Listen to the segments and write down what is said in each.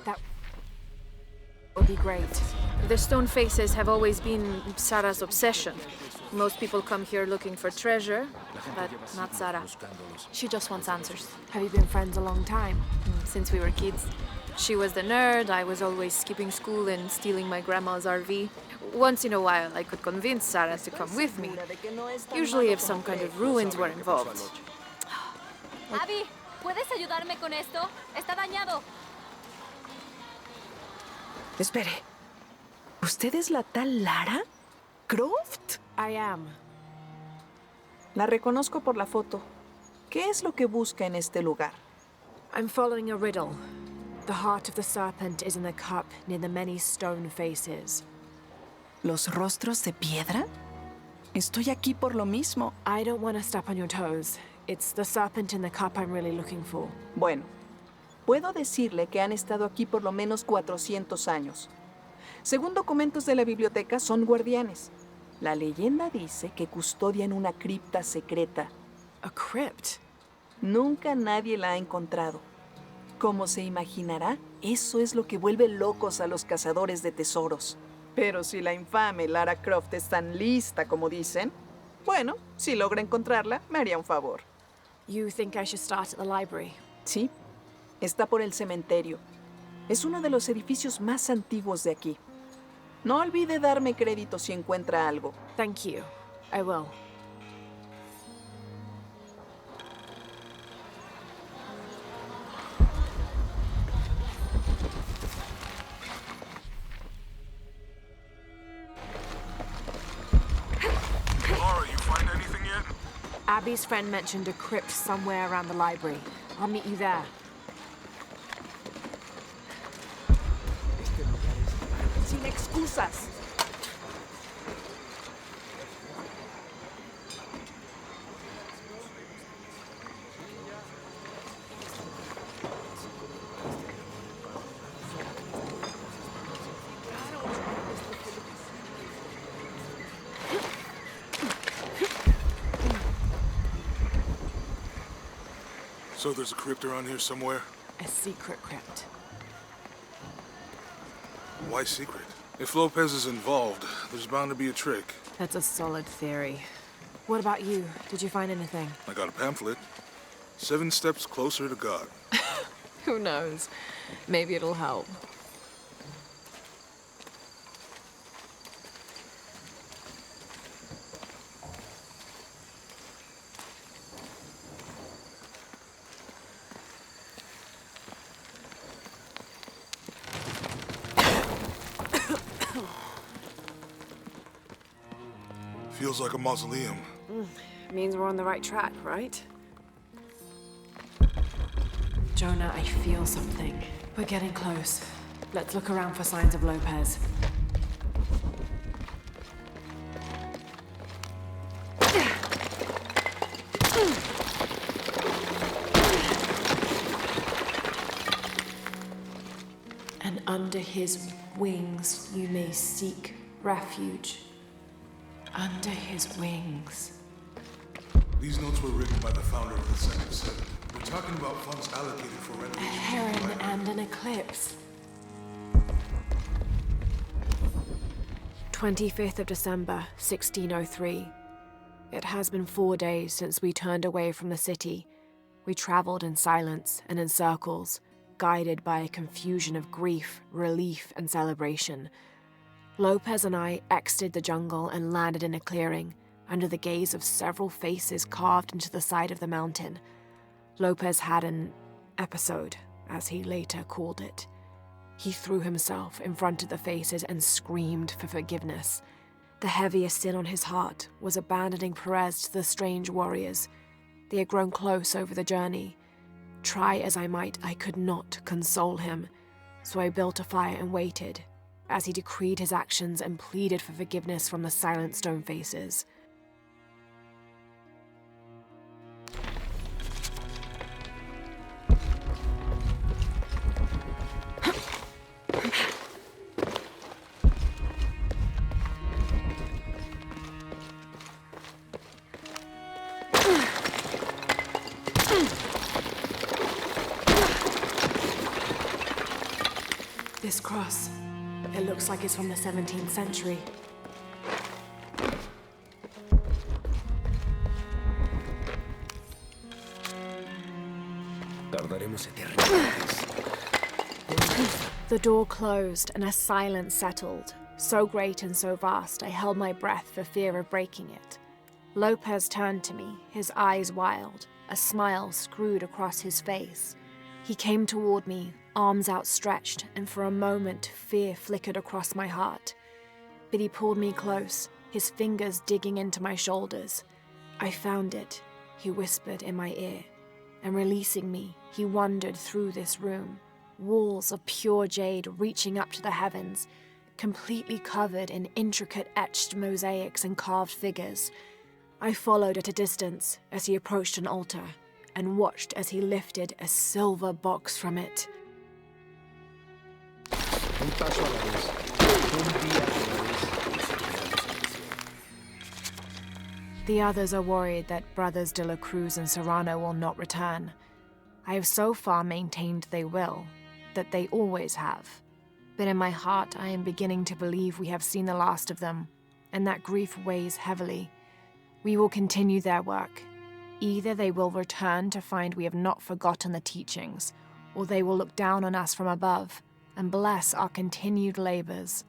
That would be great. The stone faces have always been Sarah's obsession. Most people come here looking for treasure, but not Sarah. She just wants answers. Have you been friends a long time? Since we were kids. She was the nerd, I was always skipping school and stealing my grandma's RV. Once in a while, I could convince Sarah to come with me, usually if some kind of ruins were involved. Abby, ¿puedes ayudarme con esto? Está dañado. Espere. ¿Usted es la tal Lara? ¿Croft? I am. La reconozco por la foto. ¿Qué es lo que busca en este lugar? I'm following a riddle. The heart of the serpent is in the cup near the many stone faces. ¿Los rostros de piedra? Estoy aquí por lo mismo. I don't want to step on your toes. It's the serpent in the cup I'm really looking for. Bueno, puedo decirle que han estado aquí por lo menos 400 años. Según documentos de la biblioteca, son guardianes. La leyenda dice que custodian una cripta secreta. A crypt? Nunca nadie la ha encontrado. Como se imaginará, eso es lo que vuelve locos a los cazadores de tesoros. Pero si la infame Lara Croft es tan lista como dicen, bueno, si logra encontrarla, me haría un favor. You think I should start at the library? Sí, está por el cementerio. Es uno de los edificios más antiguos de aquí. No olvide darme crédito si encuentra algo. Thank you. I will. Laura, you find anything yet? Abby's friend mentioned a crypt somewhere around the library. I'll meet you there. Sin excusas. So there's a crypt around here somewhere? A secret crypt. Why secret? If Lopez is involved, there's bound to be a trick. That's a solid theory. What about you? Did you find anything? I got a pamphlet. 7 Steps Closer to God. Who knows? Maybe it'll help. Feels like a mausoleum. Means we're on the right track, right? Jonah, I feel something. We're getting close. Let's look around for signs of Lopez. And under his wings you may seek refuge. Under his wings. These notes were written by the founder of the Second Seven. We're talking about funds allocated for A renovations. heron and an eclipse. 25th of December, 1603. It has been 4 days since we turned away from the city. We traveled in silence and in circles, guided by a confusion of grief, relief, and celebration. Lopez and I exited the jungle and landed in a clearing, under the gaze of several faces carved into the side of the mountain. Lopez had an episode, as he later called it. He threw himself in front of the faces and screamed for forgiveness. The heaviest sin on his heart was abandoning Perez to the strange warriors. They had grown close over the journey. Try as I might, I could not console him, so I built a fire and waited, as he decreed his actions and pleaded for forgiveness from the silent stone faces. This cross, it looks like it's from the 17th century. Tardaremos eternidades. The door closed and a silence settled, so great and so vast I held my breath for fear of breaking it. Lopez turned to me, his eyes wild, a smile screwed across his face. He came toward me, arms outstretched, and for a moment fear flickered across my heart. But he pulled me close, his fingers digging into my shoulders. I found it, he whispered in my ear, and releasing me, he wandered through this room. Walls of pure jade reaching up to the heavens, completely covered in intricate etched mosaics and carved figures. I followed at a distance as he approached an altar and watched as he lifted a silver box from it. Un paso a la vez. Un día a la vez. The others are worried that Brothers de la Cruz and Serrano will not return. I have so far maintained they will, that they always have. But in my heart, I am beginning to believe we have seen the last of them, and that grief weighs heavily. We will continue their work. Either they will return to find we have not forgotten the teachings, or they will look down on us from above and bless our continued labors.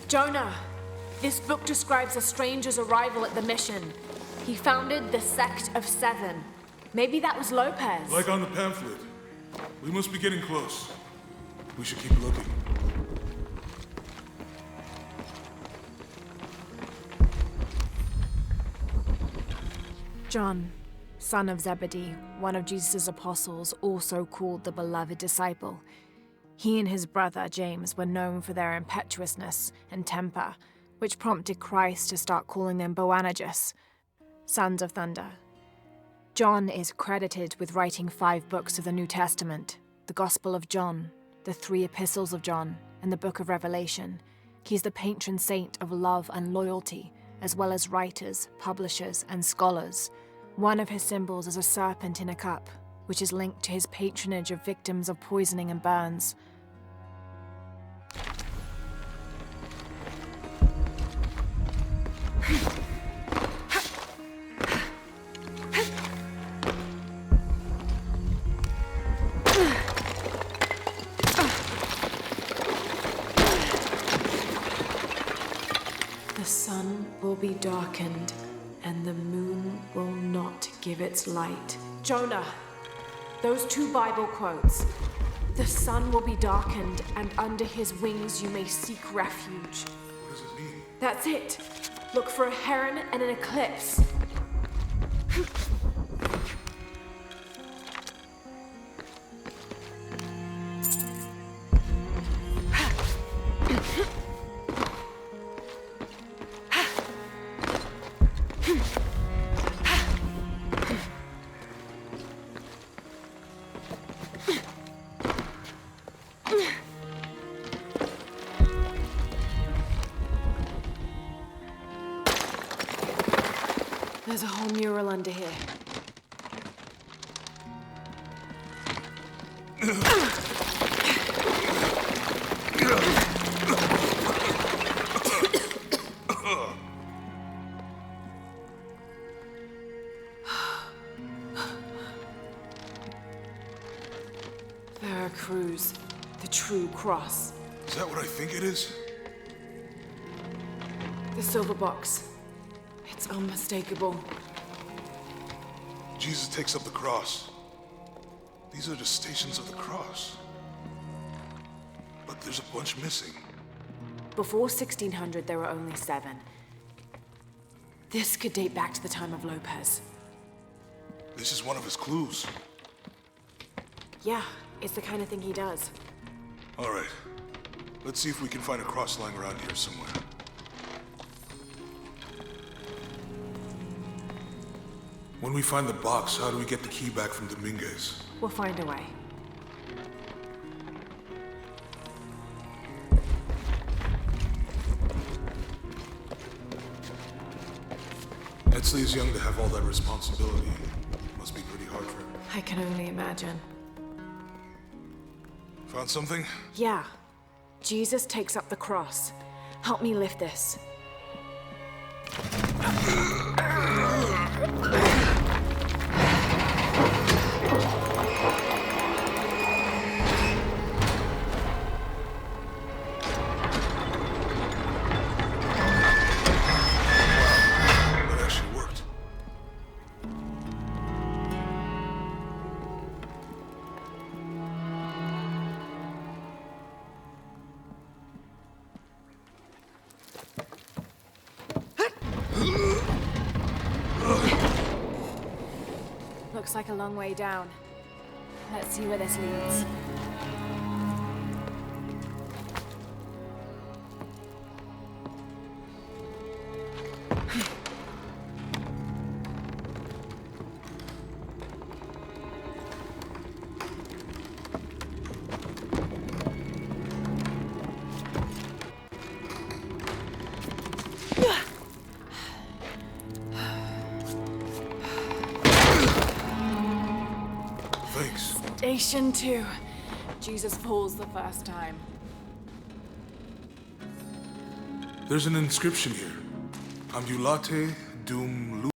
Jonah! This book describes a stranger's arrival at the mission. He founded the Sect of Seven. Maybe that was Lopez. Like on the pamphlet. We must be getting close. We should keep looking. John, son of Zebedee, one of Jesus' apostles, also called the beloved disciple. He and his brother, James, were known for their impetuousness and temper, which prompted Christ to start calling them Boanerges, sons of thunder. John is credited with writing 5 books of the New Testament, the Gospel of John, the 3 epistles of John, and the Book of Revelation. He's the patron saint of love and loyalty, as well as writers, publishers, and scholars. One of his symbols is a serpent in a cup, which is linked to his patronage of victims of poisoning and burns. The sun will be darkened, and the moon will not give its light. Jonah! Those 2 Bible quotes. The sun will be darkened, and under his wings you may seek refuge. What does it mean? That's it. Look for a heron and an eclipse. There's a whole mural under here. Veracruz, the true cross. Is that what I think it is? The silver box. It's unmistakable. Jesus takes up the cross. These are the stations of the cross. But there's a bunch missing. Before 1600, there were only 7. This could date back to the time of Lopez. This is one of his clues. Yeah, it's the kind of thing he does. All right. Let's see if we can find a cross lying around here somewhere. When we find the box, how do we get the key back from Dominguez? We'll find a way. Etzley is young to have all that responsibility. Must be pretty hard for him. I can only imagine. Found something? Yeah. Jesus takes up the cross. Help me lift this. That actually worked. Looks like a long way down. Let's see where this leads. Thanks. Station 2. Jesus falls the first time. There's an inscription here. Ambulate dum